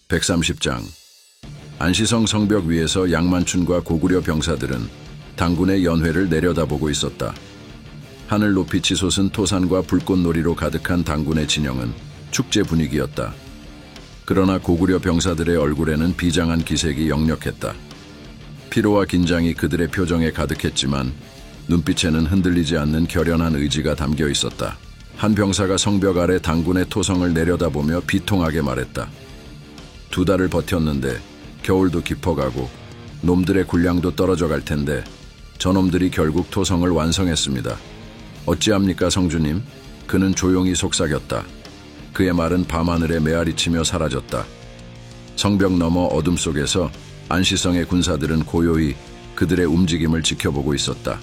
130장. 안시성 성벽 위에서 양만춘과 고구려 병사들은 당군의 연회를 내려다보고 있었다. 하늘 높이 치솟은 토산과 불꽃놀이로 가득한 당군의 진영은 축제 분위기였다. 그러나 고구려 병사들의 얼굴에는 비장한 기색이 역력했다. 피로와 긴장이 그들의 표정에 가득했지만 눈빛에는 흔들리지 않는 결연한 의지가 담겨 있었다. 한 병사가 성벽 아래 당군의 토성을 내려다보며 비통하게 말했다. 2달을 버텼는데 겨울도 깊어가고 놈들의 군량도 떨어져 갈 텐데 저놈들이 결국 토성을 완성했습니다. 어찌합니까 성주님? 그는 조용히 속삭였다. 그의 말은 밤하늘에 메아리치며 사라졌다. 성벽 너머 어둠 속에서 안시성의 군사들은 고요히 그들의 움직임을 지켜보고 있었다.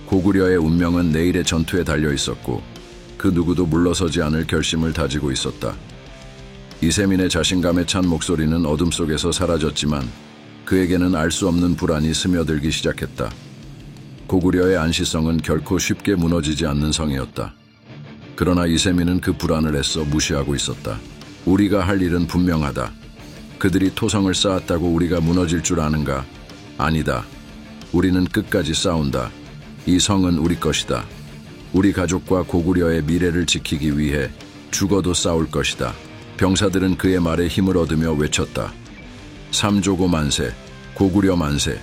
고구려의 운명은 내일의 전투에 달려 있었고 그 누구도 물러서지 않을 결심을 다지고 있었다. 이세민의 자신감에 찬 목소리는 어둠 속에서 사라졌지만 그에게는 알 수 없는 불안이 스며들기 시작했다. 고구려의 안시성은 결코 쉽게 무너지지 않는 성이었다. 그러나 이세민은 그 불안을 애써 무시하고 있었다. 우리가 할 일은 분명하다. 그들이 토성을 쌓았다고 우리가 무너질 줄 아는가? 아니다. 우리는 끝까지 싸운다. 이 성은 우리 것이다. 우리 가족과 고구려의 미래를 지키기 위해 죽어도 싸울 것이다. 병사들은 그의 말에 힘을 얻으며 외쳤다. 삼조고 만세, 고구려 만세.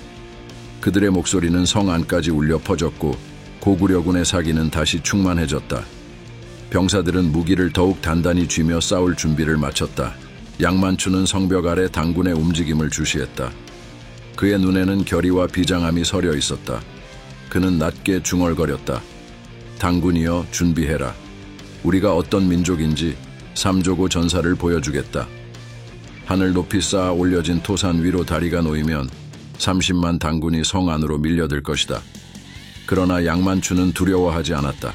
그들의 목소리는 성 안까지 울려 퍼졌고 고구려군의 사기는 다시 충만해졌다. 병사들은 무기를 더욱 단단히 쥐며 싸울 준비를 마쳤다. 양만춘은 성벽 아래 당군의 움직임을 주시했다. 그의 눈에는 결의와 비장함이 서려 있었다. 그는 낮게 중얼거렸다. 당군이여 준비해라. 우리가 어떤 민족인지 삼조고 전사를 보여주겠다. 하늘 높이 쌓아 올려진 토산 위로 다리가 놓이면 30만 당군이 성 안으로 밀려들 것이다. 그러나 양만춘은 두려워하지 않았다.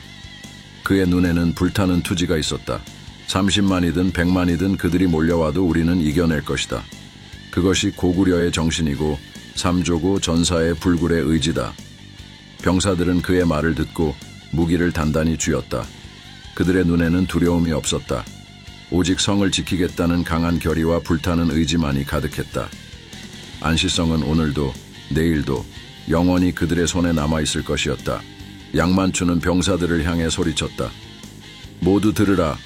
그의 눈에는 불타는 투지가 있었다. 30만이든 100만이든 그들이 몰려와도 우리는 이겨낼 것이다. 그것이 고구려의 정신이고 삼조고 전사의 불굴의 의지다. 병사들은 그의 말을 듣고 무기를 단단히 쥐었다. 그들의 눈에는 두려움이 없었다. 오직 성을 지키겠다는 강한 결의와 불타는 의지만이 가득했다. 안시성은 오늘도 내일도 영원히 그들의 손에 남아있을 것이었다. 양만춘은 병사들을 향해 소리쳤다. 모두 들으라.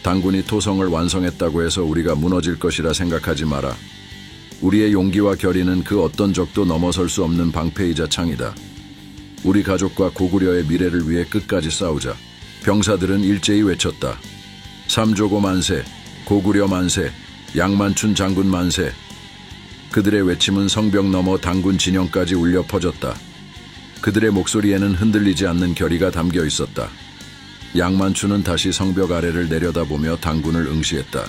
당군이 토성을 완성했다고 해서 우리가 무너질 것이라 생각하지 마라. 우리의 용기와 결의는 그 어떤 적도 넘어설 수 없는 방패이자 창이다. 우리 가족과 고구려의 미래를 위해 끝까지 싸우자. 병사들은 일제히 외쳤다. 삼조고 만세, 고구려 만세, 양만춘 장군 만세. 그들의 외침은 성벽 너머 당군 진영까지 울려 퍼졌다. 그들의 목소리에는 흔들리지 않는 결의가 담겨 있었다. 양만춘은 다시 성벽 아래를 내려다보며 당군을 응시했다.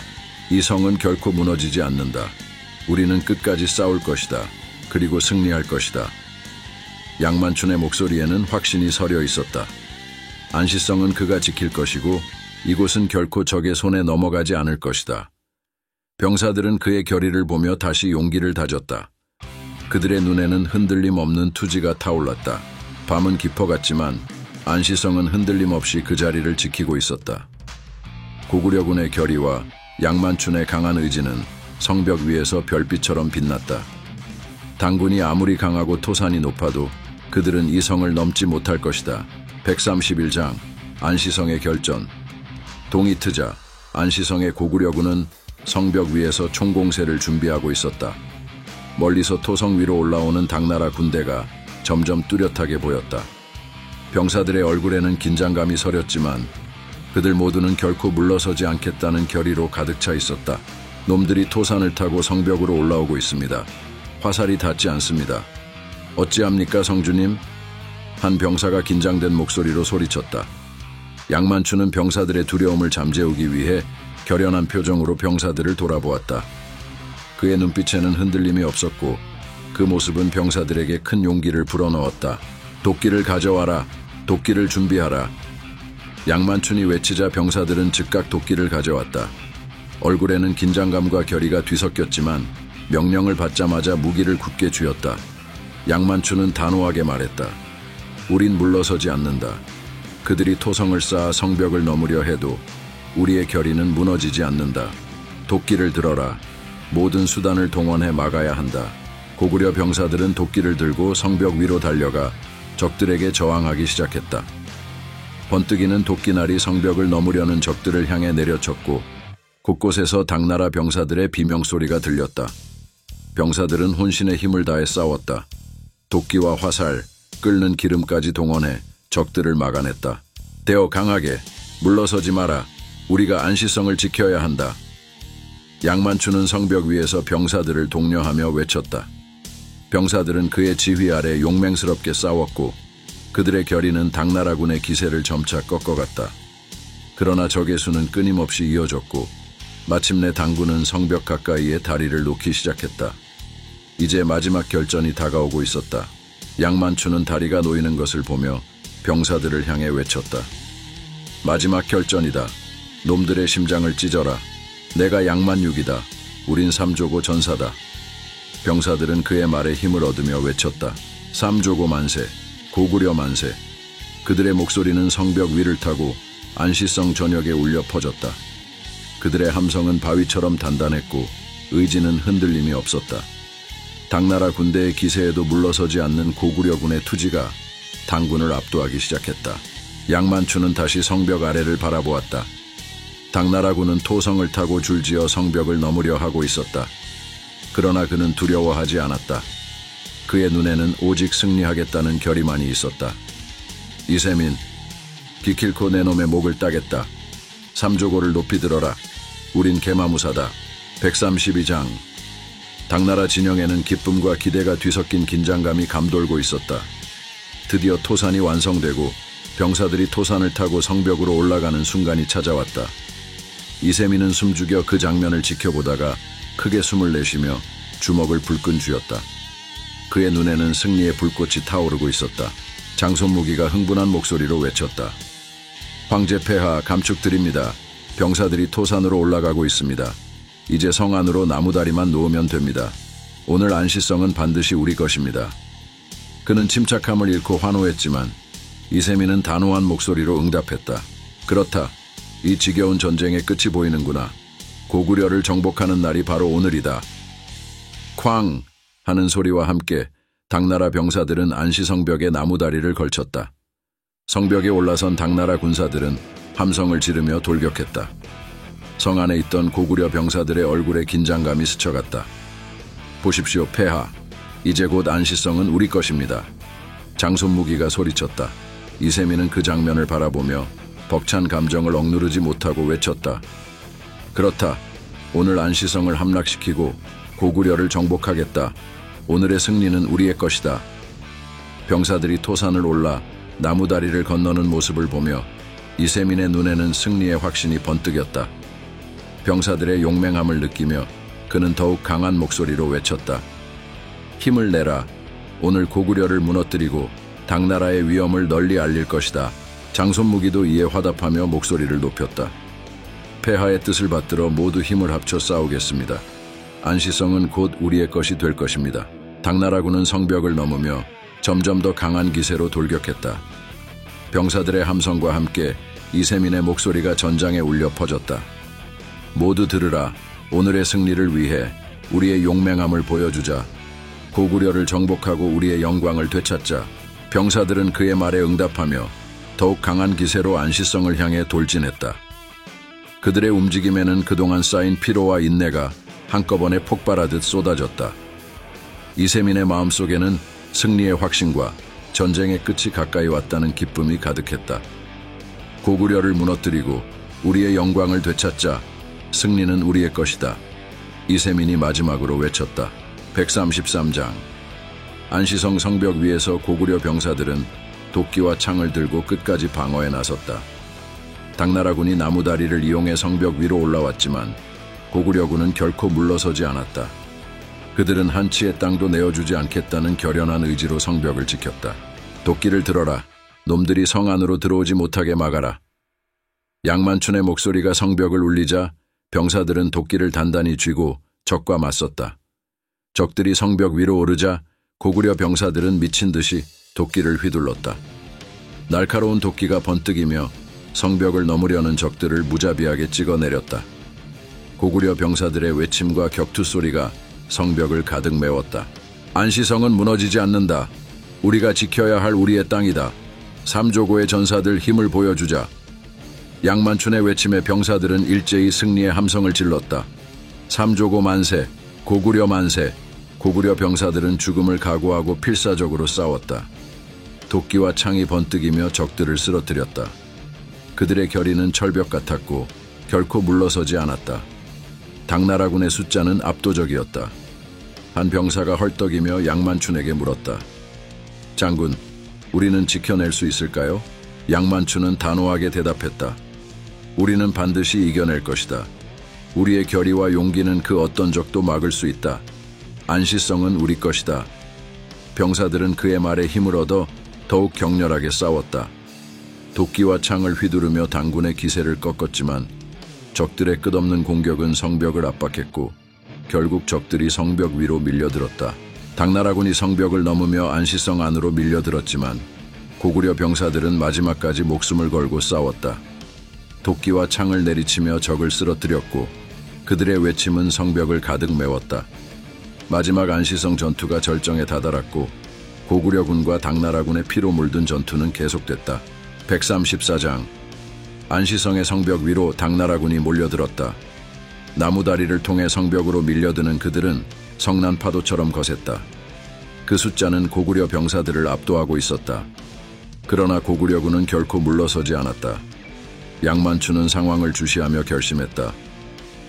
이 성은 결코 무너지지 않는다. 우리는 끝까지 싸울 것이다. 그리고 승리할 것이다. 양만춘의 목소리에는 확신이 서려 있었다. 안시성은 그가 지킬 것이고 이곳은 결코 적의 손에 넘어가지 않을 것이다. 병사들은 그의 결의를 보며 다시 용기를 다졌다. 그들의 눈에는 흔들림 없는 투지가 타올랐다. 밤은 깊어갔지만 안시성은 흔들림 없이 그 자리를 지키고 있었다. 고구려군의 결의와 양만춘의 강한 의지는 성벽 위에서 별빛처럼 빛났다. 당군이 아무리 강하고 토산이 높아도 그들은 이 성을 넘지 못할 것이다. 131장 안시성의 결전. 동이 트자 안시성의 고구려군은 성벽 위에서 총공세를 준비하고 있었다. 멀리서 토성 위로 올라오는 당나라 군대가 점점 뚜렷하게 보였다. 병사들의 얼굴에는 긴장감이 서렸지만 그들 모두는 결코 물러서지 않겠다는 결의로 가득 차 있었다. 놈들이 토산을 타고 성벽으로 올라오고 있습니다. 화살이 닿지 않습니다. 어찌합니까 성주님? 한 병사가 긴장된 목소리로 소리쳤다. 양만춘은 병사들의 두려움을 잠재우기 위해 결연한 표정으로 병사들을 돌아보았다. 그의 눈빛에는 흔들림이 없었고 그 모습은 병사들에게 큰 용기를 불어넣었다. 도끼를 가져와라. 도끼를 준비하라. 양만춘이 외치자 병사들은 즉각 도끼를 가져왔다. 얼굴에는 긴장감과 결의가 뒤섞였지만 명령을 받자마자 무기를 굳게 쥐었다. 양만춘은 단호하게 말했다. 우린 물러서지 않는다. 그들이 토성을 쌓아 성벽을 넘으려 해도 우리의 결의는 무너지지 않는다. 도끼를 들어라. 모든 수단을 동원해 막아야 한다. 고구려 병사들은 도끼를 들고 성벽 위로 달려가 적들에게 저항하기 시작했다. 번뜩이는 도끼날이 성벽을 넘으려는 적들을 향해 내려쳤고 곳곳에서 당나라 병사들의 비명소리가 들렸다. 병사들은 혼신의 힘을 다해 싸웠다. 도끼와 화살, 끓는 기름까지 동원해 적들을 막아냈다. 대어 강하게, 물러서지 마라. 우리가 안시성을 지켜야 한다. 양만추는 성벽 위에서 병사들을 독려하며 외쳤다. 병사들은 그의 지휘 아래 용맹스럽게 싸웠고 그들의 결의는 당나라군의 기세를 점차 꺾어갔다. 그러나 적의 수는 끊임없이 이어졌고 마침내 당군은 성벽 가까이에 다리를 놓기 시작했다. 이제 마지막 결전이 다가오고 있었다. 양만추는 다리가 놓이는 것을 보며 병사들을 향해 외쳤다. 마지막 결전이다. 놈들의 심장을 찢어라. 내가 양만육이다. 우린 삼조고 전사다. 병사들은 그의 말에 힘을 얻으며 외쳤다. 삼조고 만세, 고구려 만세. 그들의 목소리는 성벽 위를 타고 안시성 전역에 울려 퍼졌다. 그들의 함성은 바위처럼 단단했고 의지는 흔들림이 없었다. 당나라 군대의 기세에도 물러서지 않는 고구려군의 투지가 당군을 압도하기 시작했다. 양만추는 다시 성벽 아래를 바라보았다. 당나라군은 토성을 타고 줄지어 성벽을 넘으려 하고 있었다. 그러나 그는 두려워하지 않았다. 그의 눈에는 오직 승리하겠다는 결의만이 있었다. 이세민, 비킬코 내 놈의 목을 따겠다. 삼조고를 높이 들어라. 우린 개마무사다. 132장. 당나라 진영에는 기쁨과 기대가 뒤섞인 긴장감이 감돌고 있었다. 드디어 토산이 완성되고 병사들이 토산을 타고 성벽으로 올라가는 순간이 찾아왔다. 이세민은 숨죽여 그 장면을 지켜보다가 크게 숨을 내쉬며 주먹을 불끈 쥐었다. 그의 눈에는 승리의 불꽃이 타오르고 있었다. 장손무기가 흥분한 목소리로 외쳤다. 황제 폐하 감축드립니다. 병사들이 토산으로 올라가고 있습니다. 이제 성 안으로 나무다리만 놓으면 됩니다. 오늘 안시성은 반드시 우리 것입니다. 그는 침착함을 잃고 환호했지만 이세민은 단호한 목소리로 응답했다. 그렇다. 이 지겨운 전쟁의 끝이 보이는구나. 고구려를 정복하는 날이 바로 오늘이다. 쾅! 하는 소리와 함께 당나라 병사들은 안시성벽에 나무다리를 걸쳤다. 성벽에 올라선 당나라 군사들은 함성을 지르며 돌격했다. 성 안에 있던 고구려 병사들의 얼굴에 긴장감이 스쳐갔다. 보십시오, 폐하. 이제 곧 안시성은 우리 것입니다. 장손무기가 소리쳤다. 이세민은 그 장면을 바라보며 벅찬 감정을 억누르지 못하고 외쳤다. 그렇다. 오늘 안시성을 함락시키고 고구려를 정복하겠다. 오늘의 승리는 우리의 것이다. 병사들이 토산을 올라 나무다리를 건너는 모습을 보며 이세민의 눈에는 승리의 확신이 번뜩였다. 병사들의 용맹함을 느끼며 그는 더욱 강한 목소리로 외쳤다. 힘을 내라. 오늘 고구려를 무너뜨리고 당나라의 위엄을 널리 알릴 것이다. 장손무기도 이에 화답하며 목소리를 높였다. 폐하의 뜻을 받들어 모두 힘을 합쳐 싸우겠습니다. 안시성은 곧 우리의 것이 될 것입니다. 당나라군은 성벽을 넘으며 점점 더 강한 기세로 돌격했다. 병사들의 함성과 함께 이세민의 목소리가 전장에 울려 퍼졌다. 모두 들으라. 오늘의 승리를 위해 우리의 용맹함을 보여주자. 고구려를 정복하고 우리의 영광을 되찾자. 병사들은 그의 말에 응답하며 더욱 강한 기세로 안시성을 향해 돌진했다. 그들의 움직임에는 그동안 쌓인 피로와 인내가 한꺼번에 폭발하듯 쏟아졌다. 이세민의 마음속에는 승리의 확신과 전쟁의 끝이 가까이 왔다는 기쁨이 가득했다. 고구려를 무너뜨리고 우리의 영광을 되찾자. 승리는 우리의 것이다. 이세민이 마지막으로 외쳤다. 133장. 안시성 성벽 위에서 고구려 병사들은 도끼와 창을 들고 끝까지 방어에 나섰다. 당나라군이 나무다리를 이용해 성벽 위로 올라왔지만 고구려군은 결코 물러서지 않았다. 그들은 한치의 땅도 내어주지 않겠다는 결연한 의지로 성벽을 지켰다. 도끼를 들어라. 놈들이 성 안으로 들어오지 못하게 막아라. 양만춘의 목소리가 성벽을 울리자 병사들은 도끼를 단단히 쥐고 적과 맞섰다. 적들이 성벽 위로 오르자 고구려 병사들은 미친 듯이 도끼를 휘둘렀다. 날카로운 도끼가 번뜩이며 성벽을 넘으려는 적들을 무자비하게 찍어내렸다. 고구려 병사들의 외침과 격투 소리가 성벽을 가득 메웠다. 안시성은 무너지지 않는다. 우리가 지켜야 할 우리의 땅이다. 삼조고의 전사들 힘을 보여주자. 양만춘의 외침에 병사들은 일제히 승리의 함성을 질렀다. 삼조고 만세, 고구려 만세. 고구려 병사들은 죽음을 각오하고 필사적으로 싸웠다. 도끼와 창이 번뜩이며 적들을 쓰러뜨렸다. 그들의 결의는 철벽 같았고 결코 물러서지 않았다. 당나라군의 숫자는 압도적이었다. 한 병사가 헐떡이며 양만춘에게 물었다. 장군, 우리는 지켜낼 수 있을까요? 양만춘은 단호하게 대답했다. 우리는 반드시 이겨낼 것이다. 우리의 결의와 용기는 그 어떤 적도 막을 수 있다. 안시성은 우리 것이다. 병사들은 그의 말에 힘을 얻어 더욱 격렬하게 싸웠다. 도끼와 창을 휘두르며 당군의 기세를 꺾었지만 적들의 끝없는 공격은 성벽을 압박했고 결국 적들이 성벽 위로 밀려들었다. 당나라군이 성벽을 넘으며 안시성 안으로 밀려들었지만 고구려 병사들은 마지막까지 목숨을 걸고 싸웠다. 도끼와 창을 내리치며 적을 쓰러뜨렸고 그들의 외침은 성벽을 가득 메웠다. 마지막 안시성 전투가 절정에 다다랐고 고구려군과 당나라군의 피로 물든 전투는 계속됐다. 134장. 안시성의 성벽 위로 당나라군이 몰려들었다. 나무다리를 통해 성벽으로 밀려드는 그들은 성난 파도처럼 거셌다. 그 숫자는 고구려 병사들을 압도하고 있었다. 그러나 고구려군은 결코 물러서지 않았다. 양만춘은 상황을 주시하며 결심했다.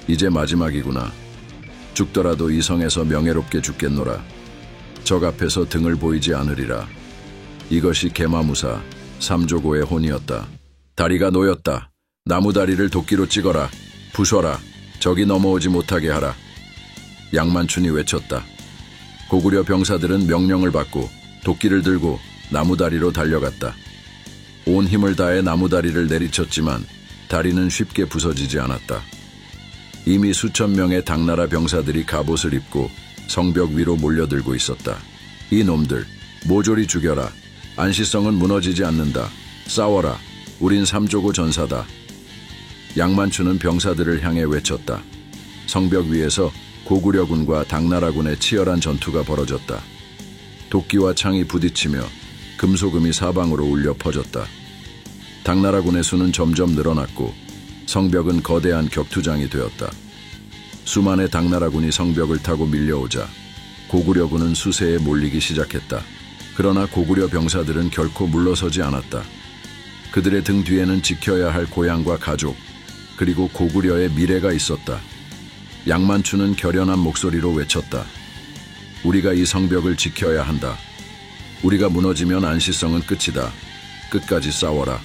이제 마지막이구나. 죽더라도 이 성에서 명예롭게 죽겠노라. 적 앞에서 등을 보이지 않으리라. 이것이 계마무사 삼조고의 혼이었다. 다리가 놓였다. 나무다리를 도끼로 찍어라. 부숴라. 적이 넘어오지 못하게 하라. 양만춘이 외쳤다. 고구려 병사들은 명령을 받고 도끼를 들고 나무다리로 달려갔다. 온 힘을 다해 나무다리를 내리쳤지만 다리는 쉽게 부서지지 않았다. 이미 수천 명의 당나라 병사들이 갑옷을 입고 성벽 위로 몰려들고 있었다. 이 놈들, 모조리 죽여라. 안시성은 무너지지 않는다. 싸워라. 우린 삼조고 전사다. 양만춘은 병사들을 향해 외쳤다. 성벽 위에서 고구려군과 당나라군의 치열한 전투가 벌어졌다. 도끼와 창이 부딪히며 금소금이 사방으로 울려 퍼졌다. 당나라군의 수는 점점 늘어났고 성벽은 거대한 격투장이 되었다. 수만의 당나라군이 성벽을 타고 밀려오자 고구려군은 수세에 몰리기 시작했다. 그러나 고구려 병사들은 결코 물러서지 않았다. 그들의 등 뒤에는 지켜야 할 고향과 가족, 그리고 고구려의 미래가 있었다. 양만춘은 결연한 목소리로 외쳤다. 우리가 이 성벽을 지켜야 한다. 우리가 무너지면 안시성은 끝이다. 끝까지 싸워라.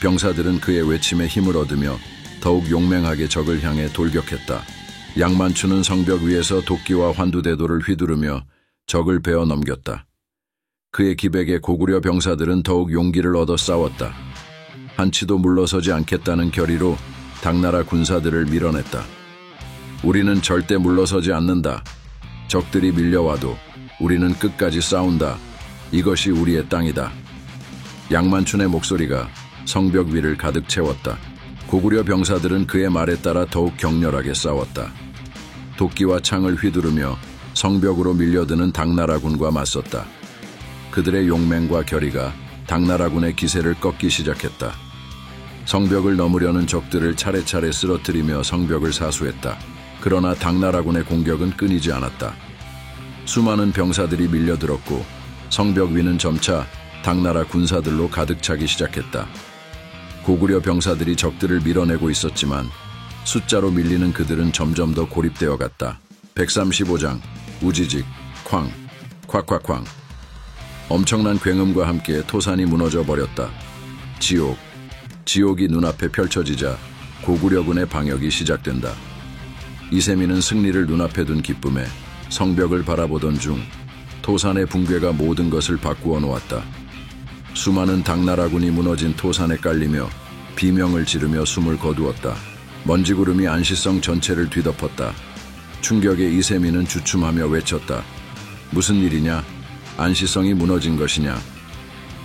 병사들은 그의 외침에 힘을 얻으며 더욱 용맹하게 적을 향해 돌격했다. 양만춘은 성벽 위에서 도끼와 환두대도를 휘두르며 적을 베어 넘겼다. 그의 기백에 고구려 병사들은 더욱 용기를 얻어 싸웠다. 한치도 물러서지 않겠다는 결의로 당나라 군사들을 밀어냈다. 우리는 절대 물러서지 않는다. 적들이 밀려와도 우리는 끝까지 싸운다. 이것이 우리의 땅이다. 양만춘의 목소리가 성벽 위를 가득 채웠다. 고구려 병사들은 그의 말에 따라 더욱 격렬하게 싸웠다. 도끼와 창을 휘두르며 성벽으로 밀려드는 당나라군과 맞섰다. 그들의 용맹과 결의가 당나라군의 기세를 꺾기 시작했다. 성벽을 넘으려는 적들을 차례차례 쓰러뜨리며 성벽을 사수했다. 그러나 당나라군의 공격은 끊이지 않았다. 수많은 병사들이 밀려들었고 성벽 위는 점차 당나라 군사들로 가득 차기 시작했다. 고구려 병사들이 적들을 밀어내고 있었지만 숫자로 밀리는 그들은 점점 더 고립되어 갔다. 135장. 우지직, 쾅, 콱콱쾅. 엄청난 굉음과 함께 토산이 무너져 버렸다. 지옥이 눈앞에 펼쳐지자 고구려군의 방역이 시작된다. 이세민은 승리를 눈앞에 둔 기쁨에 성벽을 바라보던 중 토산의 붕괴가 모든 것을 바꾸어 놓았다. 수많은 당나라군이 무너진 토산에 깔리며 비명을 지르며 숨을 거두었다. 먼지구름이 안시성 전체를 뒤덮었다. 충격에 이세민은 주춤하며 외쳤다. 무슨 일이냐? 안시성이 무너진 것이냐?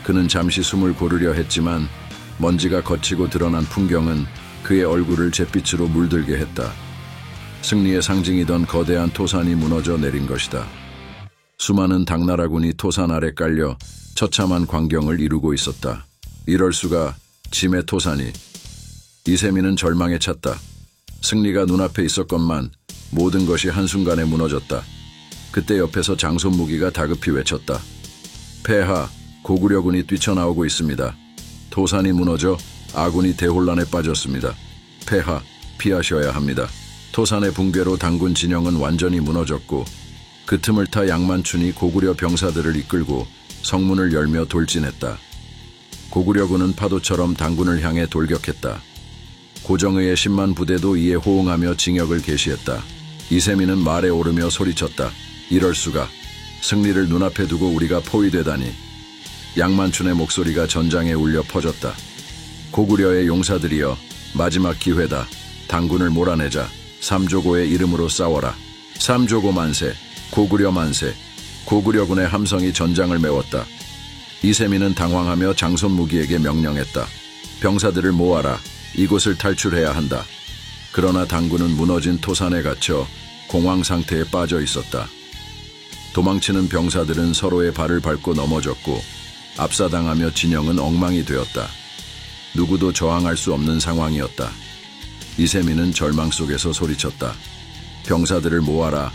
그는 잠시 숨을 고르려 했지만 먼지가 걷히고 드러난 풍경은 그의 얼굴을 잿빛으로 물들게 했다. 승리의 상징이던 거대한 토산이 무너져 내린 것이다. 수많은 당나라군이 토산 아래 깔려 처참한 광경을 이루고 있었다. 이럴 수가, 짐의 토산이. 이세민은 절망에 찼다. 승리가 눈앞에 있었건만 모든 것이 한순간에 무너졌다. 그때 옆에서 장손무기가 다급히 외쳤다. 폐하, 고구려군이 뛰쳐나오고 있습니다. 토산이 무너져 아군이 대혼란에 빠졌습니다. 폐하, 피하셔야 합니다. 토산의 붕괴로 당군 진영은 완전히 무너졌고 그 틈을 타 양만춘이 고구려 병사들을 이끌고 성문을 열며 돌진했다. 고구려군은 파도처럼 당군을 향해 돌격했다. 고정의의 10만 부대도 이에 호응하며 징역을 개시했다. 이세민은 말에 오르며 소리쳤다. 이럴 수가. 승리를 눈앞에 두고 우리가 포위되다니. 양만춘의 목소리가 전장에 울려 퍼졌다. 고구려의 용사들이여, 마지막 기회다. 당군을 몰아내자. 삼조고의 이름으로 싸워라. 삼조고 만세, 고구려 만세. 고구려군의 함성이 전장을 메웠다. 이세민은 당황하며 장손무기에게 명령했다. 병사들을 모아라. 이곳을 탈출해야 한다. 그러나 당군은 무너진 토산에 갇혀 공황 상태에 빠져 있었다. 도망치는 병사들은 서로의 발을 밟고 넘어졌고 압사당하며 진영은 엉망이 되었다. 누구도 저항할 수 없는 상황이었다. 이세민은 절망 속에서 소리쳤다. 병사들을 모아라.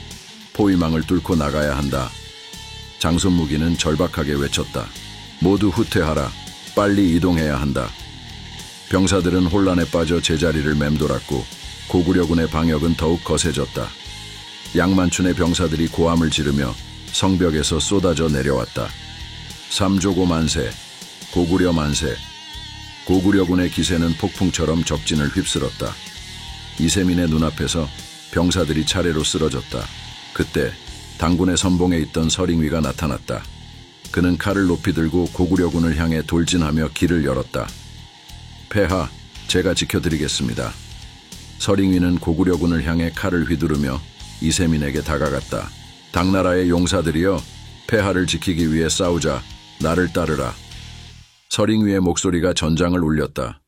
포위망을 뚫고 나가야 한다. 장손무기는 절박하게 외쳤다. 모두 후퇴하라. 빨리 이동해야 한다. 병사들은 혼란에 빠져 제자리를 맴돌았고 고구려군의 방역은 더욱 거세졌다. 양만춘의 병사들이 고함을 지르며 성벽에서 쏟아져 내려왔다. 삼조고 만세, 고구려 만세. 고구려군의 기세는 폭풍처럼 적진을 휩쓸었다. 이세민의 눈앞에서 병사들이 차례로 쓰러졌다. 그때 당군의 선봉에 있던 서링위가 나타났다. 그는 칼을 높이 들고 고구려군을 향해 돌진하며 길을 열었다. 폐하, 제가 지켜드리겠습니다. 서링위는 고구려군을 향해 칼을 휘두르며 이세민에게 다가갔다. 당나라의 용사들이여, 폐하를 지키기 위해 싸우자. 나를 따르라. 서링위의 목소리가 전장을 울렸다.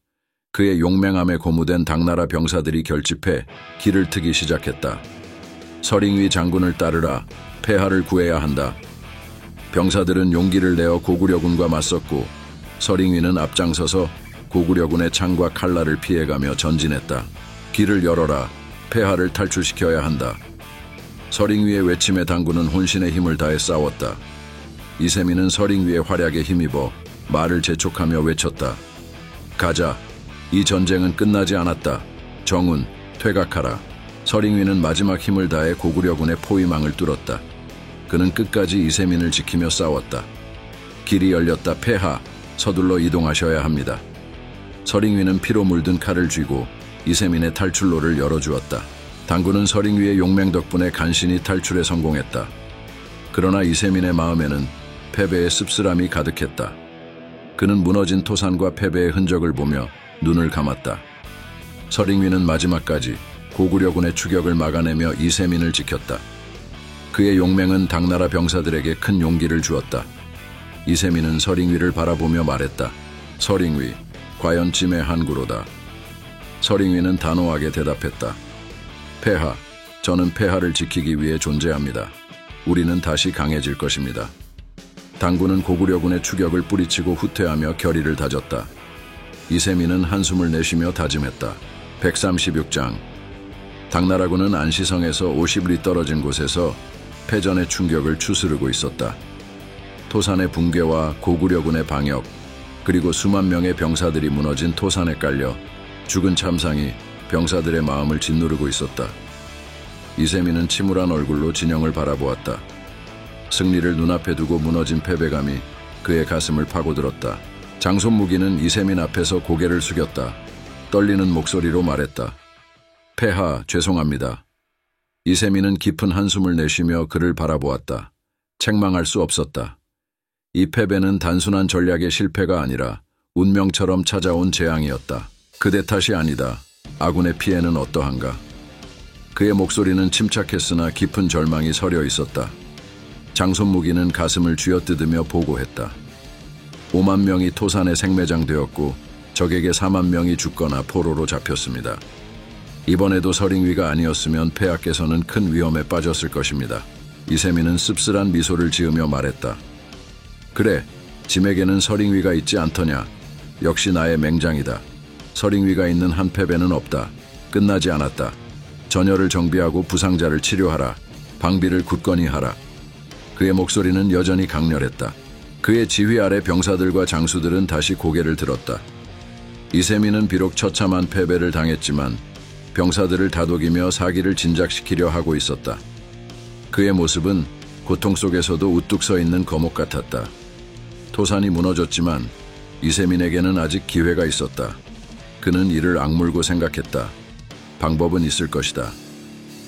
그의 용맹함에 고무된 당나라 병사들이 결집해 길을 트기 시작했다. 서링위 장군을 따르라. 폐하를 구해야 한다. 병사들은 용기를 내어 고구려군과 맞섰고 서링위는 앞장서서 고구려군의 창과 칼날을 피해가며 전진했다. 길을 열어라. 폐하를 탈출시켜야 한다. 서링위의 외침에 당군은 혼신의 힘을 다해 싸웠다. 이세민은 서링위의 활약에 힘입어 말을 재촉하며 외쳤다. 가자. 이 전쟁은 끝나지 않았다. 정훈, 퇴각하라. 서링위는 마지막 힘을 다해 고구려군의 포위망을 뚫었다. 그는 끝까지 이세민을 지키며 싸웠다. 길이 열렸다. 폐하, 서둘러 이동하셔야 합니다. 서링위는 피로 물든 칼을 쥐고 이세민의 탈출로를 열어주었다. 당군은 서링위의 용맹 덕분에 간신히 탈출에 성공했다. 그러나 이세민의 마음에는 패배의 씁쓸함이 가득했다. 그는 무너진 토산과 패배의 흔적을 보며 눈을 감았다. 서링위는 마지막까지 고구려군의 추격을 막아내며 이세민을 지켰다. 그의 용맹은 당나라 병사들에게 큰 용기를 주었다. 이세민은 서링위를 바라보며 말했다. 서링위, 과연 찜의 한구로다. 서링위는 단호하게 대답했다. 폐하, 저는 폐하를 지키기 위해 존재합니다. 우리는 다시 강해질 것입니다. 당군은 고구려군의 추격을 뿌리치고 후퇴하며 결의를 다졌다. 이세민은 한숨을 내쉬며 다짐했다. 136장. 당나라군은 안시성에서 50리 떨어진 곳에서 패전의 충격을 추스르고 있었다. 토산의 붕괴와 고구려군의 방역, 그리고 수만 명의 병사들이 무너진 토산에 깔려 죽은 참상이 병사들의 마음을 짓누르고 있었다. 이세민은 침울한 얼굴로 진영을 바라보았다. 승리를 눈앞에 두고 무너진 패배감이 그의 가슴을 파고들었다. 장손무기는 이세민 앞에서 고개를 숙였다. 떨리는 목소리로 말했다. 폐하, 죄송합니다. 이세민은 깊은 한숨을 내쉬며 그를 바라보았다. 책망할 수 없었다. 이 패배는 단순한 전략의 실패가 아니라 운명처럼 찾아온 재앙이었다. 그대 탓이 아니다. 아군의 피해는 어떠한가? 그의 목소리는 침착했으나 깊은 절망이 서려 있었다. 장손무기는 가슴을 쥐어뜯으며 보고했다. 5만 명이 토산에 생매장되었고 적에게 4만 명이 죽거나 포로로 잡혔습니다. 이번에도 서링위가 아니었으면 폐하께서는 큰 위험에 빠졌을 것입니다. 이세민은 씁쓸한 미소를 지으며 말했다. 그래, 짐에게는 서링위가 있지 않더냐. 역시 나의 맹장이다. 서링위가 있는 한 패배는 없다. 끝나지 않았다. 전열을 정비하고 부상자를 치료하라. 방비를 굳건히 하라. 그의 목소리는 여전히 강렬했다. 그의 지휘 아래 병사들과 장수들은 다시 고개를 들었다. 이세민은 비록 처참한 패배를 당했지만 병사들을 다독이며 사기를 진작시키려 하고 있었다. 그의 모습은 고통 속에서도 우뚝 서 있는 거목 같았다. 토산이 무너졌지만 이세민에게는 아직 기회가 있었다. 그는 이를 악물고 생각했다. 방법은 있을 것이다.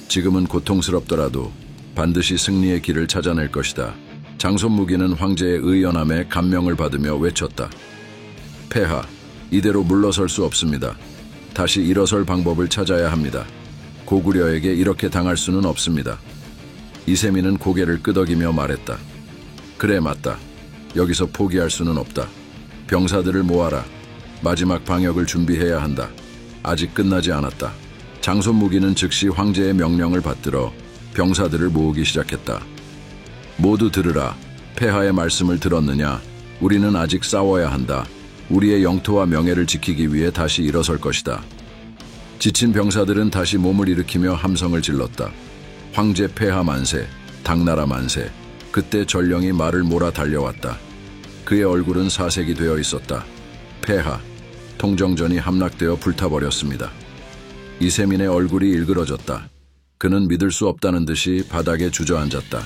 지금은 고통스럽더라도 반드시 승리의 길을 찾아낼 것이다. 장손무기는 황제의 의연함에 감명을 받으며 외쳤다. 폐하, 이대로 물러설 수 없습니다. 다시 일어설 방법을 찾아야 합니다. 고구려에게 이렇게 당할 수는 없습니다. 이세민은 고개를 끄덕이며 말했다. 그래, 맞다. 여기서 포기할 수는 없다. 병사들을 모아라. 마지막 방역을 준비해야 한다. 아직 끝나지 않았다. 장손무기는 즉시 황제의 명령을 받들어 병사들을 모으기 시작했다. 모두 들으라. 폐하의 말씀을 들었느냐? 우리는 아직 싸워야 한다. 우리의 영토와 명예를 지키기 위해 다시 일어설 것이다. 지친 병사들은 다시 몸을 일으키며 함성을 질렀다. 황제 폐하 만세, 당나라 만세. 그때 전령이 말을 몰아 달려왔다. 그의 얼굴은 사색이 되어 있었다. 폐하, 통정전이 함락되어 불타버렸습니다. 이세민의 얼굴이 일그러졌다. 그는 믿을 수 없다는 듯이 바닥에 주저앉았다.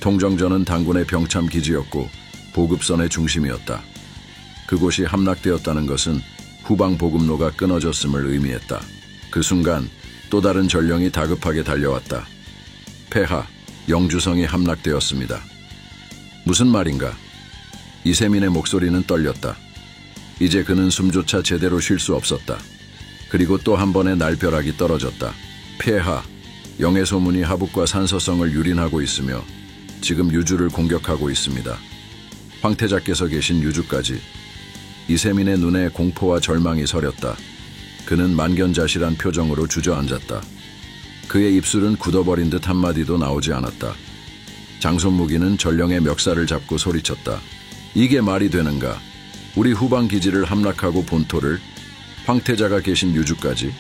통정전은 당군의 병참 기지였고 보급선의 중심이었다. 그곳이 함락되었다는 것은 후방 보급로가 끊어졌음을 의미했다. 그 순간 또 다른 전령이 다급하게 달려왔다. 폐하, 영주성이 함락되었습니다. 무슨 말인가? 이세민의 목소리는 떨렸다. 이제 그는 숨조차 제대로 쉴 수 없었다. 그리고 또 한 번의 날벼락이 떨어졌다. 폐하, 영의 소문이 하북과 산서성을 유린하고 있으며 지금 유주를 공격하고 있습니다. 황태자께서 계신 유주까지. 이세민의 눈에 공포와 절망이 서렸다. 그는 만견자실한 표정으로 주저앉았다. 그의 입술은 굳어버린 듯 한마디도 나오지 않았다. 장손무기는 전령의 멱살을 잡고 소리쳤다. 이게 말이 되는가? 우리 후방 기지를 함락하고 본토를, 황태자가 계신 유주까지.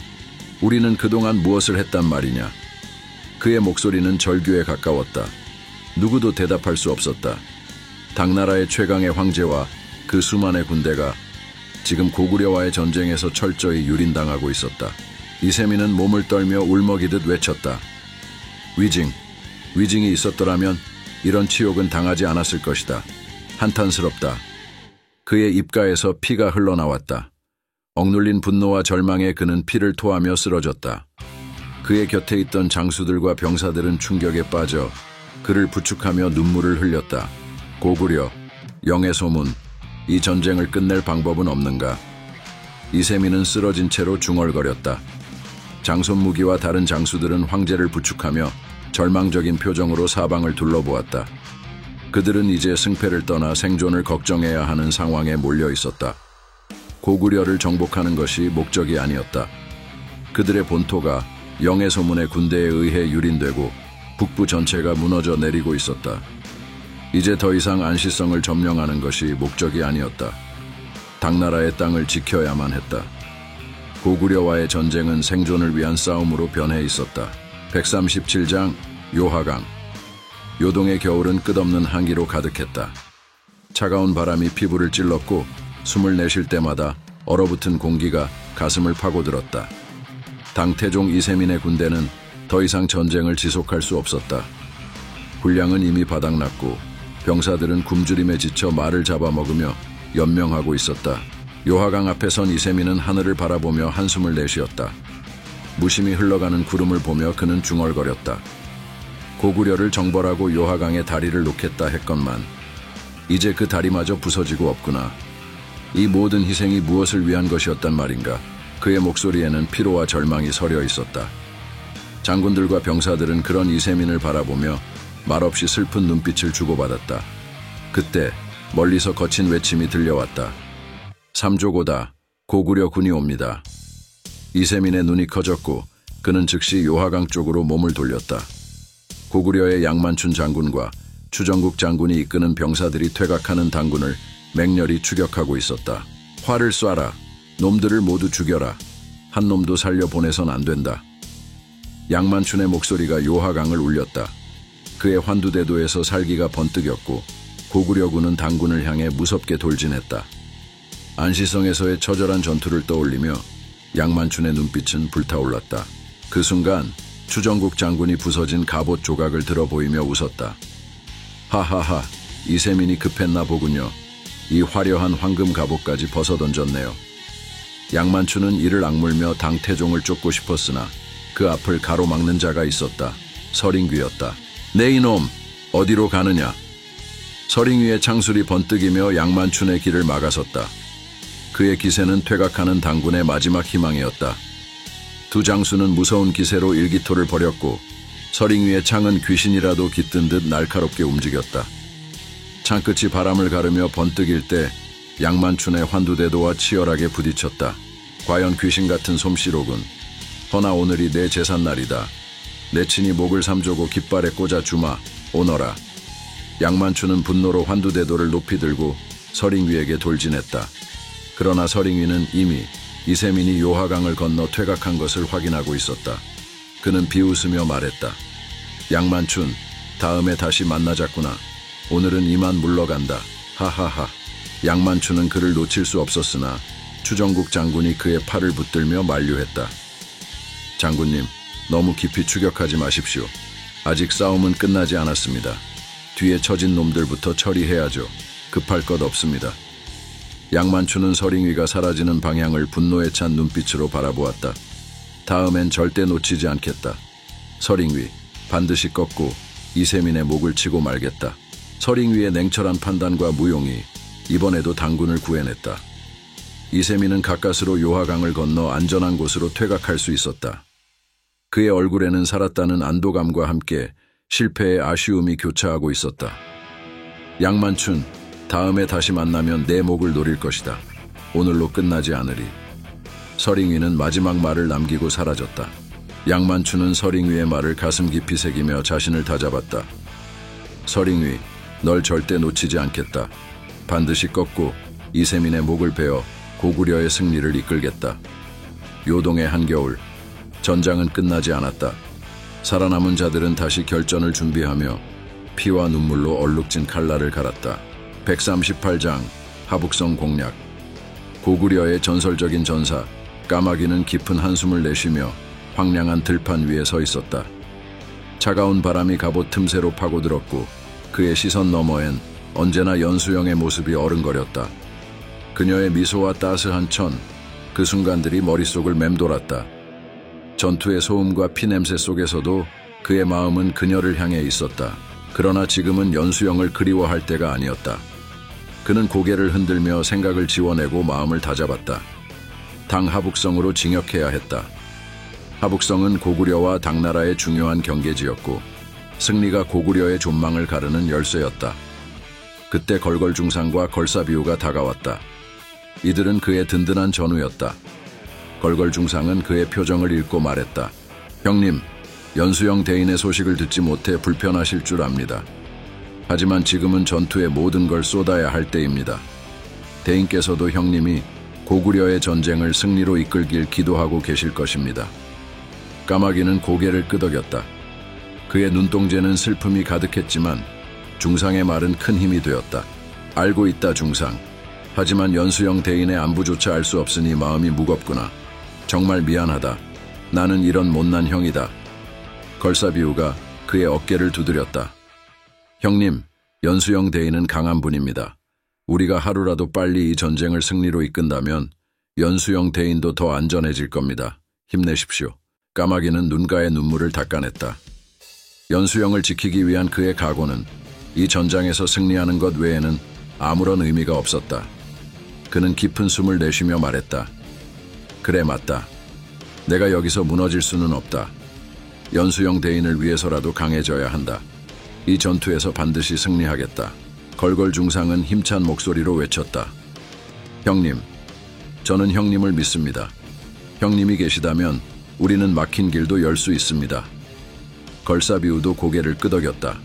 우리는 그동안 무엇을 했단 말이냐? 그의 목소리는 절규에 가까웠다. 누구도 대답할 수 없었다. 당나라의 최강의 황제와 그 수만의 군대가 지금 고구려와의 전쟁에서 철저히 유린당하고 있었다. 이세민은 몸을 떨며 울먹이듯 외쳤다. 위징이 있었더라면 이런 치욕은 당하지 않았을 것이다. 한탄스럽다. 그의 입가에서 피가 흘러나왔다. 억눌린 분노와 절망에 그는 피를 토하며 쓰러졌다. 그의 곁에 있던 장수들과 병사들은 충격에 빠져 그를 부축하며 눈물을 흘렸다. 고구려, 영의 소문, 이 전쟁을 끝낼 방법은 없는가? 이세민은 쓰러진 채로 중얼거렸다. 장손무기와 다른 장수들은 황제를 부축하며 절망적인 표정으로 사방을 둘러보았다. 그들은 이제 승패를 떠나 생존을 걱정해야 하는 상황에 몰려 있었다. 고구려를 정복하는 것이 목적이 아니었다. 그들의 본토가 영의 소문의 군대에 의해 유린되고 북부 전체가 무너져 내리고 있었다. 이제 더 이상 안시성을 점령하는 것이 목적이 아니었다. 당나라의 땅을 지켜야만 했다. 고구려와의 전쟁은 생존을 위한 싸움으로 변해 있었다. 137장 요하강. 요동의 겨울은 끝없는 한기로 가득했다. 차가운 바람이 피부를 찔렀고 숨을 내쉴 때마다 얼어붙은 공기가 가슴을 파고들었다. 당태종 이세민의 군대는 더 이상 전쟁을 지속할 수 없었다. 군량은 이미 바닥났고 병사들은 굶주림에 지쳐 말을 잡아먹으며 연명하고 있었다. 요하강 앞에 선 이세민은 하늘을 바라보며 한숨을 내쉬었다. 무심히 흘러가는 구름을 보며 그는 중얼거렸다. 고구려를 정벌하고 요하강에 다리를 놓겠다 했건만 이제 그 다리마저 부서지고 없구나. 이 모든 희생이 무엇을 위한 것이었단 말인가? 그의 목소리에는 피로와 절망이 서려 있었다. 장군들과 병사들은 그런 이세민을 바라보며 말없이 슬픈 눈빛을 주고받았다. 그때 멀리서 거친 외침이 들려왔다. 삼조고다. 고구려 군이 옵니다. 이세민의 눈이 커졌고 그는 즉시 요하강 쪽으로 몸을 돌렸다. 고구려의 양만춘 장군과 추정국 장군이 이끄는 병사들이 퇴각하는 당군을 맹렬히 추격하고 있었다. 활을 쏴라. 놈들을 모두 죽여라. 한 놈도 살려보내선 안 된다. 양만춘의 목소리가 요하강을 울렸다. 그의 환두대도에서 살기가 번뜩였고 고구려군은 당군을 향해 무섭게 돌진했다. 안시성에서의 처절한 전투를 떠올리며 양만춘의 눈빛은 불타올랐다. 그 순간 추정국 장군이 부서진 갑옷 조각을 들어 보이며 웃었다. 하하하, 이세민이 급했나 보군요. 이 화려한 황금 갑옷까지 벗어던졌네요. 양만춘은 이를 악물며 당 태종을 쫓고 싶었으나 그 앞을 가로막는 자가 있었다. 서링귀였다. 네 이놈, 어디로 가느냐? 서링귀의 창술이 번뜩이며 양만춘의 길을 막아섰다. 그의 기세는 퇴각하는 당군의 마지막 희망이었다. 두 장수는 무서운 기세로 일기토를 벌였고 서링귀의 창은 귀신이라도 깃든 듯 날카롭게 움직였다. 창끝이 바람을 가르며 번뜩일 때 양만춘의 환두대도와 치열하게 부딪혔다. 과연 귀신 같은 솜씨로군. 허나 오늘이 내 제삿날이다. 내 친히 목을 삼조고 깃발에 꽂아 주마. 오너라. 양만춘은 분노로 환두대도를 높이 들고 서링귀에게 돌진했다. 그러나 서링귀는 이미 이세민이 요하강을 건너 퇴각한 것을 확인하고 있었다. 그는 비웃으며 말했다. 양만춘, 다음에 다시 만나자꾸나. 오늘은 이만 물러간다. 하하하. 양만춘은 그를 놓칠 수 없었으나 추정국 장군이 그의 팔을 붙들며 만류했다. 장군님, 너무 깊이 추격하지 마십시오. 아직 싸움은 끝나지 않았습니다. 뒤에 처진 놈들부터 처리해야죠. 급할 것 없습니다. 양만춘은 서링귀가 사라지는 방향을 분노에 찬 눈빛으로 바라보았다. 다음엔 절대 놓치지 않겠다. 서링귀, 반드시 꺾고 이세민의 목을 치고 말겠다. 서링귀의 냉철한 판단과 무용이 이번에도 당군을 구해냈다. 이세민은 가까스로 요하강을 건너 안전한 곳으로 퇴각할 수 있었다. 그의 얼굴에는 살았다는 안도감과 함께 실패의 아쉬움이 교차하고 있었다. 양만춘, 다음에 다시 만나면 내 목을 노릴 것이다. 오늘로 끝나지 않으리. 서링귀는 마지막 말을 남기고 사라졌다. 양만춘은 서링귀의 말을 가슴 깊이 새기며 자신을 다잡았다. 서링귀, 널 절대 놓치지 않겠다. 반드시 꺾고 이세민의 목을 베어 고구려의 승리를 이끌겠다. 요동의 한겨울, 전장은 끝나지 않았다. 살아남은 자들은 다시 결전을 준비하며 피와 눈물로 얼룩진 칼날을 갈았다. 138장 하북성 공략. 고구려의 전설적인 전사 까마귀는 깊은 한숨을 내쉬며 황량한 들판 위에 서 있었다. 차가운 바람이 갑옷 틈새로 파고들었고 그의 시선 너머엔 언제나 연수영의 모습이 어른거렸다. 그녀의 미소와 따스한 천, 그 순간들이 머릿속을 맴돌았다. 전투의 소음과 피냄새 속에서도 그의 마음은 그녀를 향해 있었다. 그러나 지금은 연수영을 그리워할 때가 아니었다. 그는 고개를 흔들며 생각을 지워내고 마음을 다잡았다. 당 하북성으로 징역해야 했다. 하북성은 고구려와 당나라의 중요한 경계지였고 승리가 고구려의 존망을 가르는 열쇠였다. 그때 걸걸중상과 걸사비우가 다가왔다. 이들은 그의 든든한 전우였다. 걸걸중상은 그의 표정을 읽고 말했다. 형님, 연수영 대인의 소식을 듣지 못해 불편하실 줄 압니다. 하지만 지금은 전투에 모든 걸 쏟아야 할 때입니다. 대인께서도 형님이 고구려의 전쟁을 승리로 이끌길 기도하고 계실 것입니다. 까마귀는 고개를 끄덕였다. 그의 눈동자는 슬픔이 가득했지만 중상의 말은 큰 힘이 되었다. 알고 있다, 중상. 하지만 연수영 대인의 안부조차 알 수 없으니 마음이 무겁구나. 정말 미안하다. 나는 이런 못난 형이다. 걸사비우가 그의 어깨를 두드렸다. 형님, 연수영 대인은 강한 분입니다. 우리가 하루라도 빨리 이 전쟁을 승리로 이끈다면 연수영 대인도 더 안전해질 겁니다. 힘내십시오. 까마귀는 눈가의 눈물을 닦아냈다. 연수영을 지키기 위한 그의 각오는 이 전장에서 승리하는 것 외에는 아무런 의미가 없었다. 그는 깊은 숨을 내쉬며 말했다. 그래, 맞다. 내가 여기서 무너질 수는 없다. 연수영 대인을 위해서라도 강해져야 한다. 이 전투에서 반드시 승리하겠다. 걸걸중상은 힘찬 목소리로 외쳤다. 형님, 저는 형님을 믿습니다. 형님이 계시다면 우리는 막힌 길도 열 수 있습니다. 걸사비우도 고개를 끄덕였다.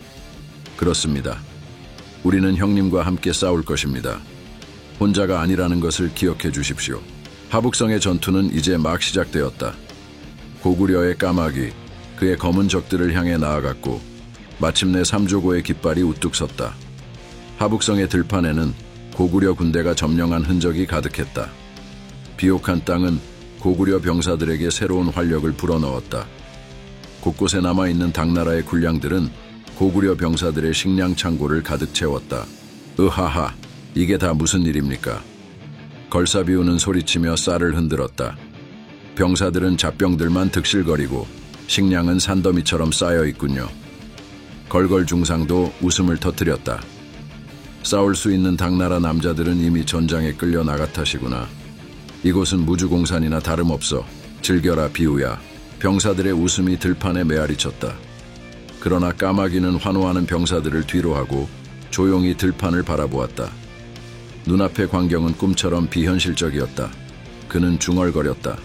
그렇습니다. 우리는 형님과 함께 싸울 것입니다. 혼자가 아니라는 것을 기억해 주십시오. 하북성의 전투는 이제 막 시작되었다. 고구려의 까마귀, 그의 검은 적들을 향해 나아갔고 마침내 삼조고의 깃발이 우뚝 섰다. 하북성의 들판에는 고구려 군대가 점령한 흔적이 가득했다. 비옥한 땅은 고구려 병사들에게 새로운 활력을 불어넣었다. 곳곳에 남아있는 당나라의 군량들은 고구려 병사들의 식량 창고를 가득 채웠다. 으하하, 이게 다 무슨 일입니까? 걸사비우는 소리치며 쌀을 흔들었다. 병사들은 잣병들만 득실거리고 식량은 산더미처럼 쌓여 있군요. 걸걸 중상도 웃음을 터뜨렸다. 싸울 수 있는 당나라 남자들은 이미 전장에 끌려 나갔다시구나. 이곳은 무주공산이나 다름없어. 즐겨라 비우야. 병사들의 웃음이 들판에 메아리쳤다. 그러나 까마귀는 환호하는 병사들을 뒤로하고 조용히 들판을 바라보았다. 눈앞의 광경은 꿈처럼 비현실적이었다. 그는 중얼거렸다.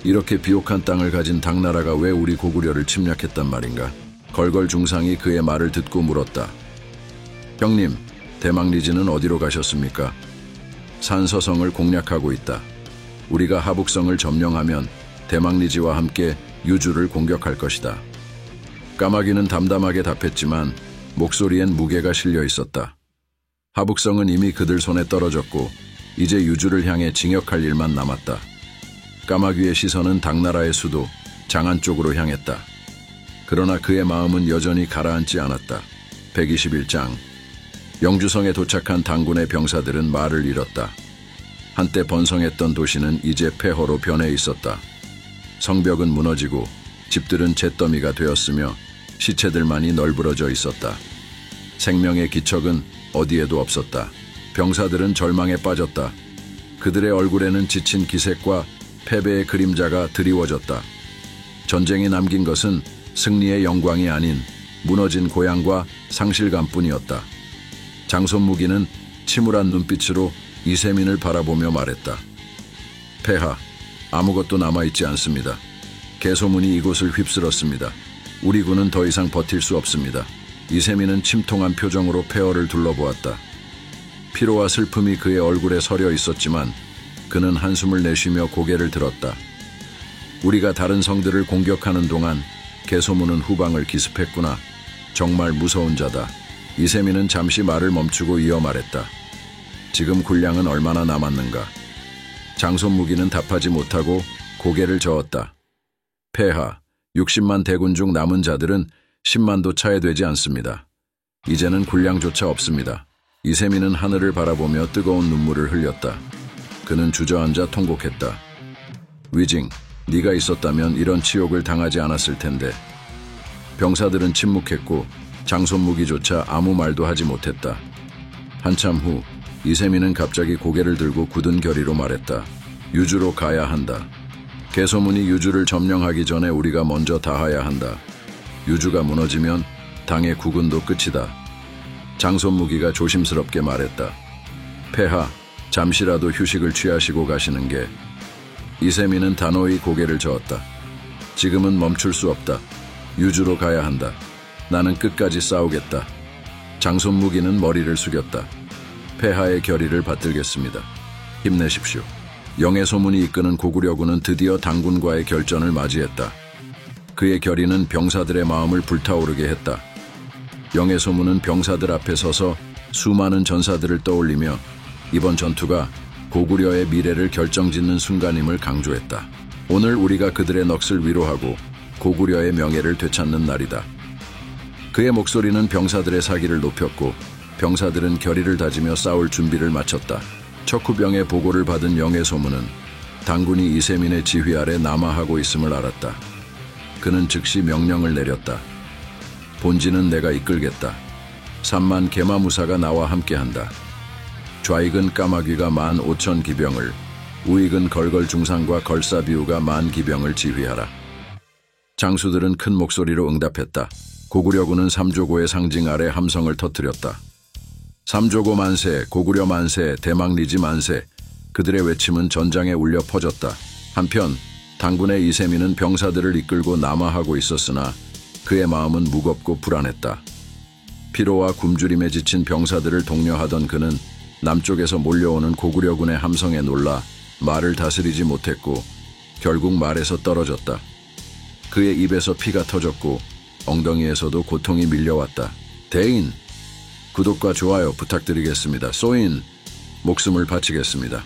이렇게 비옥한 땅을 가진 당나라가 왜 우리 고구려를 침략했단 말인가? 걸걸 중상이 그의 말을 듣고 물었다. 형님, 대망리지는 어디로 가셨습니까? 산서성을 공략하고 있다. 우리가 하북성을 점령하면 대망리지와 함께 유주를 공격할 것이다. 까마귀는 담담하게 답했지만 목소리엔 무게가 실려 있었다. 하북성은 이미 그들 손에 떨어졌고 이제 유주를 향해 징역할 일만 남았다. 까마귀의 시선은 당나라의 수도 장안 쪽으로 향했다. 그러나 그의 마음은 여전히 가라앉지 않았다. 121장. 영주성에 도착한 당군의 병사들은 말을 잃었다. 한때 번성했던 도시는 이제 폐허로 변해 있었다. 성벽은 무너지고 집들은 잿더미가 되었으며 시체들만이 널브러져 있었다. 생명의 기척은 어디에도 없었다. 병사들은 절망에 빠졌다. 그들의 얼굴에는 지친 기색과 패배의 그림자가 드리워졌다. 전쟁이 남긴 것은 승리의 영광이 아닌 무너진 고향과 상실감뿐이었다. 장손무기는 침울한 눈빛으로 이세민을 바라보며 말했다. 폐하, 아무것도 남아있지 않습니다. 개소문이 이곳을 휩쓸었습니다. 우리 군은 더 이상 버틸 수 없습니다. 이세민은 침통한 표정으로 폐허를 둘러보았다. 피로와 슬픔이 그의 얼굴에 서려 있었지만 그는 한숨을 내쉬며 고개를 들었다. 우리가 다른 성들을 공격하는 동안 개소문은 후방을 기습했구나. 정말 무서운 자다. 이세민은 잠시 말을 멈추고 이어 말했다. 지금 군량은 얼마나 남았는가? 장손무기는 답하지 못하고 고개를 저었다. 폐하, 60만 대군 중 남은 자들은 10만도 차에 되지 않습니다. 이제는 군량조차 없습니다. 이세민은 하늘을 바라보며 뜨거운 눈물을 흘렸다. 그는 주저앉아 통곡했다. 위징, 네가 있었다면 이런 치욕을 당하지 않았을 텐데. 병사들은 침묵했고 장손무기조차 아무 말도 하지 못했다. 한참 후 이세민은 갑자기 고개를 들고 굳은 결의로 말했다. 유주로 가야 한다. 개소문이 유주를 점령하기 전에 우리가 먼저 닿아야 한다. 유주가 무너지면 당의 국운도 끝이다. 장손무기가 조심스럽게 말했다. 폐하, 잠시라도 휴식을 취하시고 가시는 게. 이세민은 단호히 고개를 저었다. 지금은 멈출 수 없다. 유주로 가야 한다. 나는 끝까지 싸우겠다. 장손무기는 머리를 숙였다. 폐하의 결의를 받들겠습니다. 힘내십시오. 영의 소문이 이끄는 고구려군은 드디어 당군과의 결전을 맞이했다. 그의 결의는 병사들의 마음을 불타오르게 했다. 영의 소문은 병사들 앞에 서서 수많은 전사들을 떠올리며 이번 전투가 고구려의 미래를 결정짓는 순간임을 강조했다. 오늘 우리가 그들의 넋을 위로하고 고구려의 명예를 되찾는 날이다. 그의 목소리는 병사들의 사기를 높였고 병사들은 결의를 다지며 싸울 준비를 마쳤다. 척후병의 보고를 받은 영의 소문은 당군이 이세민의 지휘 아래 남하하고 있음을 알았다. 그는 즉시 명령을 내렸다. 본진은 내가 이끌겠다. 3만 개마무사가 나와 함께한다. 좌익은 까마귀가 15,000 기병을, 우익은 걸걸 중상과 걸사비우가 10,000 기병을 지휘하라. 장수들은 큰 목소리로 응답했다. 고구려군은 삼조고의 상징 아래 함성을 터뜨렸다. 삼조고 만세, 고구려 만세, 대망리지 만세. 그들의 외침은 전장에 울려 퍼졌다. 한편 당군의 이세민은 병사들을 이끌고 남하하고 있었으나 그의 마음은 무겁고 불안했다. 피로와 굶주림에 지친 병사들을 독려하던 그는 남쪽에서 몰려오는 고구려군의 함성에 놀라 말을 다스리지 못했고 결국 말에서 떨어졌다. 그의 입에서 피가 터졌고 엉덩이에서도 고통이 밀려왔다. 대인, 구독과 좋아요 부탁드리겠습니다. 소인, 목숨을 바치겠습니다.